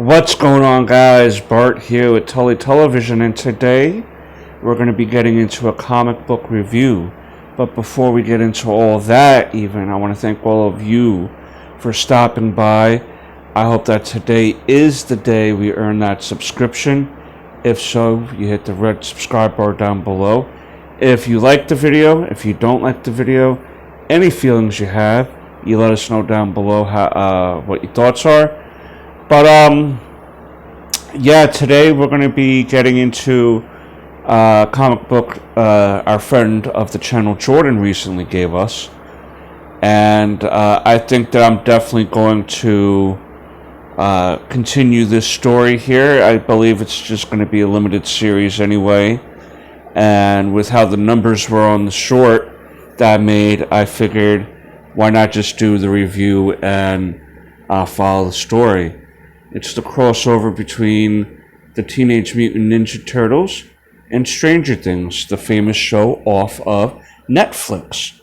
What's going on, guys? Bart here with Tully Television, and today we're going to be getting into a comic book review. But before we get into all that, I want to thank all of you for stopping by. I hope that today is the day we earn that subscription. If so, you hit the red subscribe bar down below. If you like the video, if you don't like the video, any feelings you have, you let us know down below what your thoughts are. But today we're going to be getting into a comic book our friend of the channel Jordan recently gave us, and I think that I'm definitely going to continue this story here. I believe it's just going to be a limited series anyway, and with how the numbers were on the short that I made, I figured why not just do the review and follow the story. It's the crossover between the Teenage Mutant Ninja Turtles and Stranger Things, the famous show off of Netflix.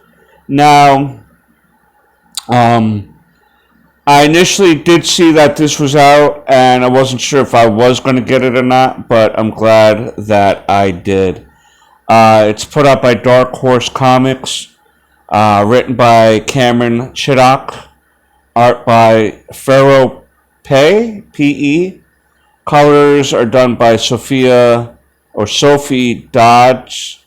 Now, I initially did see that this was out, and I wasn't sure if I was going to get it or not, but I'm glad that I did. It's put out by Dark Horse Comics, written by Cameron Chittock, art by Pharaoh P.E. Colors are done by Sophie Dodgson,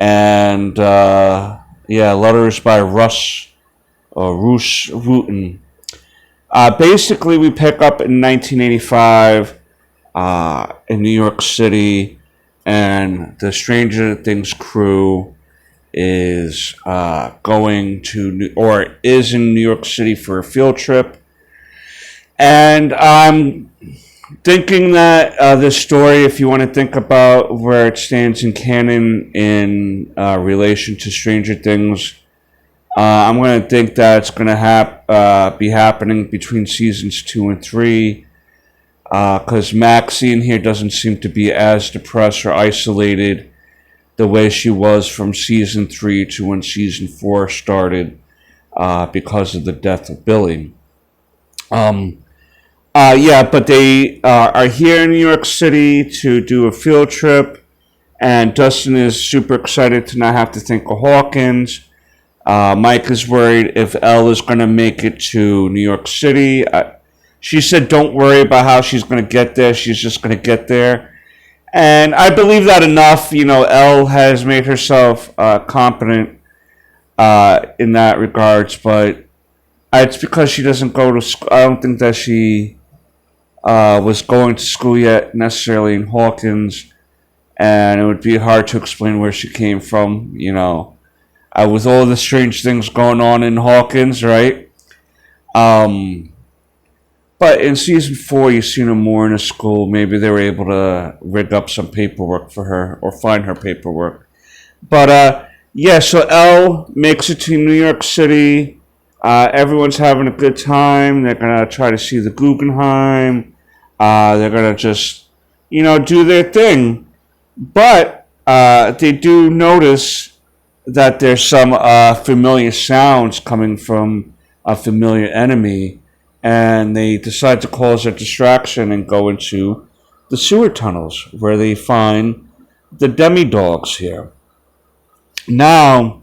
and letters by Russ Wooten. Basically, we pick up in 1985 in New York City, and the Stranger Things crew is is in New York City for a field trip, and I'm thinking that this story, if you want to think about where it stands in canon in relation to Stranger Things, I'm going to think that it's going to be happening between seasons 2 and 3, because Maxie in here doesn't seem to be as depressed or isolated the way she was from season 3 to when season 4 started, because of the death of Billy. But they are here in New York City to do a field trip, and Dustin is super excited to not have to think of Haekuns. Mike is worried if Elle is going to make it to New York City. She said don't worry about how she's going to get there, she's just going to get there. And I believe that enough. Elle has made herself competent in that regards, but it's because she doesn't go to school. I don't think that she was going to school yet necessarily in Haekuns, and it would be hard to explain where she came from, with all the strange things going on in Haekuns, right? But in season 4, you see her more in a school. Maybe they were able to rig up some paperwork for her or find her paperwork. But so Elle makes it to New York City. Everyone's having a good time. They're going to try to see the Guggenheim. They're going to just, do their thing. But they do notice that there's some familiar sounds coming from a familiar enemy. And they decide to cause a distraction and go into the sewer tunnels where they find the demi-dogs here. Now,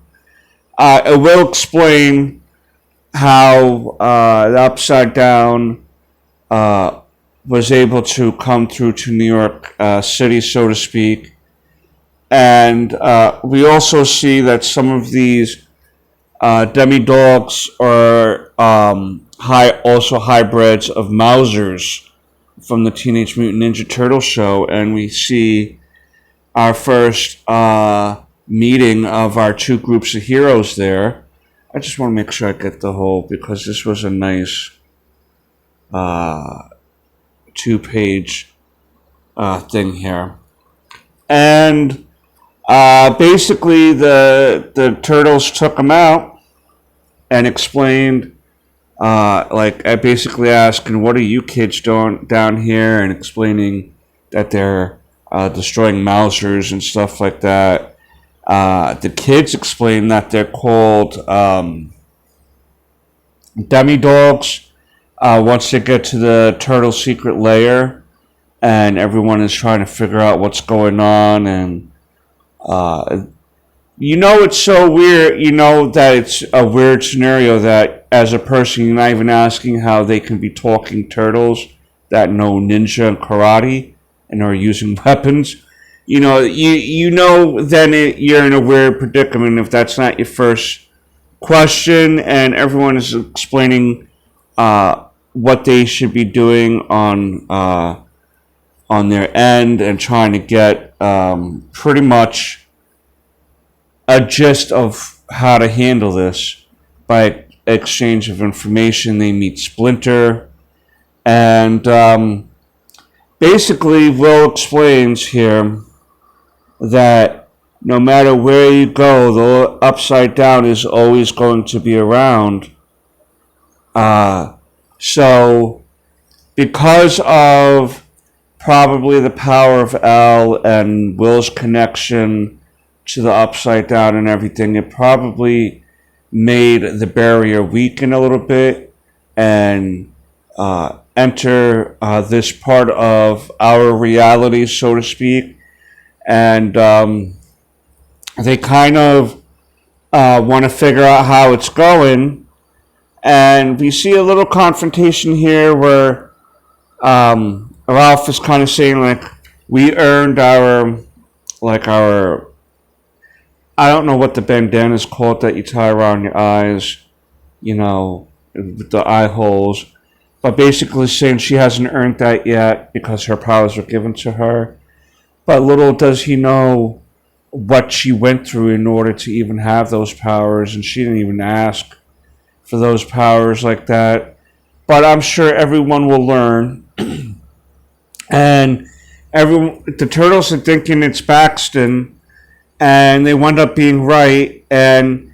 I will explain how the Upside Down was able to come through to New York City, so to speak. And we also see that some of these demi-dogs are also hybrids of Mausers from the Teenage Mutant Ninja Turtle show, and we see our first meeting of our two groups of heroes there. I just want to make sure I get the whole, because this was a nice 2-page thing here. And basically the turtles took them out and explained, I basically asking, what are you kids doing down here, and explaining that they're destroying Mausers and stuff like that. The kids explain that they're called demi-dogs, once they get to the turtle secret lair, and everyone is trying to figure out what's going on, and it's so weird. That it's a weird scenario that as a person, you're not even asking how they can be talking turtles that know ninja and karate and are using weapons. Then you're in a weird predicament if that's not your first question, and everyone is explaining what they should be doing on their end and trying to get pretty much a gist of how to handle this by exchange of information. They meet Splinter, and basically Will explains here that no matter where you go, the upside down is always going to be around. So because of probably the power of L and Will's connection to the upside down and everything, it probably made the barrier weaken a little bit and enter this part of our reality, so to speak. And they kind of want to figure out how it's going. And we see a little confrontation here where Ralph is kind of saying, like, we earned our I don't know what the bandana is called that you tie around your eyes, with the eye holes. But basically saying she hasn't earned that yet because her powers were given to her. But little does he know what she went through in order to even have those powers, and she didn't even ask for those powers like that. But I'm sure everyone will learn. And the turtles are thinking it's Baxton, and they wind up being right, and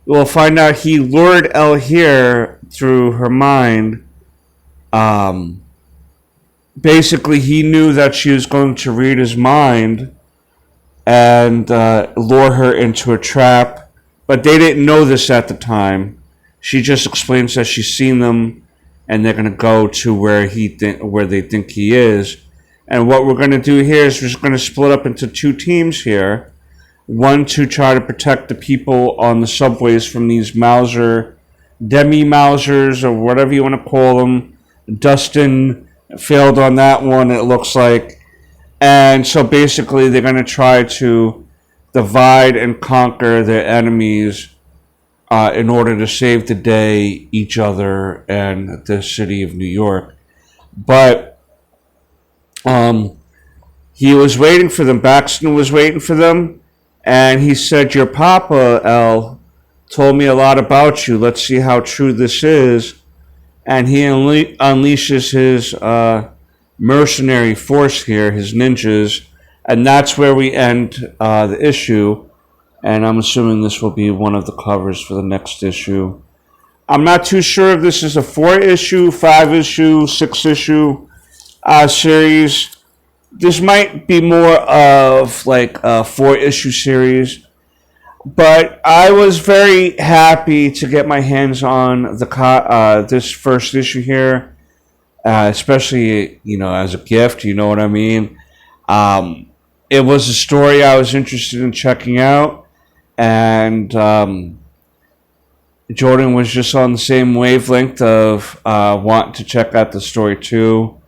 we'll find out he lured Elle here through her mind. Basically, he knew that she was going to read his mind and lure her into a trap, but they didn't know this at the time. She just explains that she's seen them, and they're going to go to where they think he is. And what we're going to do here is we're just going to split up into two teams here. One to try to protect the people on the subways from these demi-Mausers, or whatever you want to call them. Dustin failed on that one, it looks like. And so basically they're going to try to divide and conquer their enemies in order to save the day, each other, and the city of New York. But he was waiting for them. Baxton was waiting for them. And he said, your papa, Elle, told me a lot about you. Let's see how true this is. And he unleashes his mercenary force here, his ninjas. And that's where we end the issue. And I'm assuming this will be one of the covers for the next issue. I'm not too sure if this is a 4-issue, 5-issue, 6-issue series. This might be more of like a 4-issue series, but I was very happy to get my hands on this first issue here, especially as a gift. You know what I mean? It was a story I was interested in checking out, and Jordan was just on the same wavelength of wanting to check out the story too.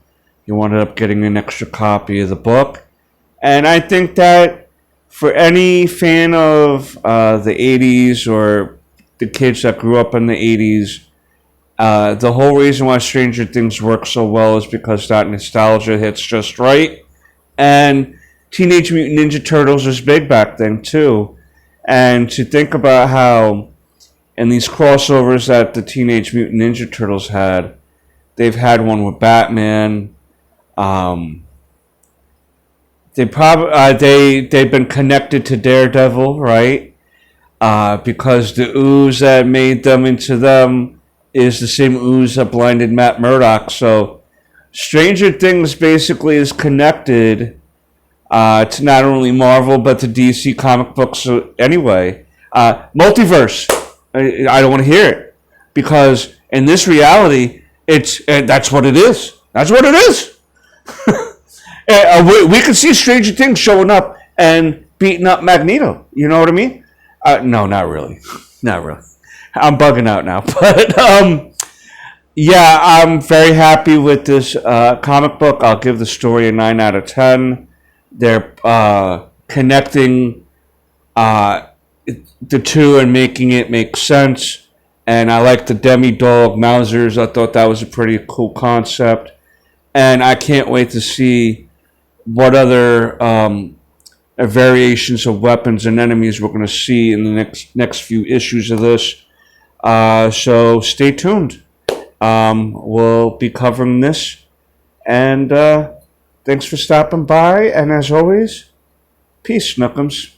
He wound up getting an extra copy of the book. And I think that for any fan of the 80s or the kids that grew up in the 80s, the whole reason why Stranger Things works so well is because that nostalgia hits just right. And Teenage Mutant Ninja Turtles was big back then too. And to think about how in these crossovers that the Teenage Mutant Ninja Turtles had, they've had one with Batman. They've been connected to Daredevil, right? Because the ooze that made them into them is the same ooze that blinded Matt Murdock. So Stranger Things basically is connected to not only Marvel but to DC comic books anyway. Multiverse, I don't want to hear it, because in this reality, That's what it is. That's what it is. We could see Stranger Things showing up and beating up Magneto. You know what I mean? No, not really. Not really. I'm bugging out now. But yeah, I'm very happy with this comic book. I'll give the story a 9 out of 10. They're connecting the two and making it make sense. And I like the demi-dog Mausers. I thought that was a pretty cool concept. And I can't wait to see what other variations of weapons and enemies we're going to see in the next few issues of this. So stay tuned. We'll be covering this. And thanks for stopping by. And as always, peace, Snookums.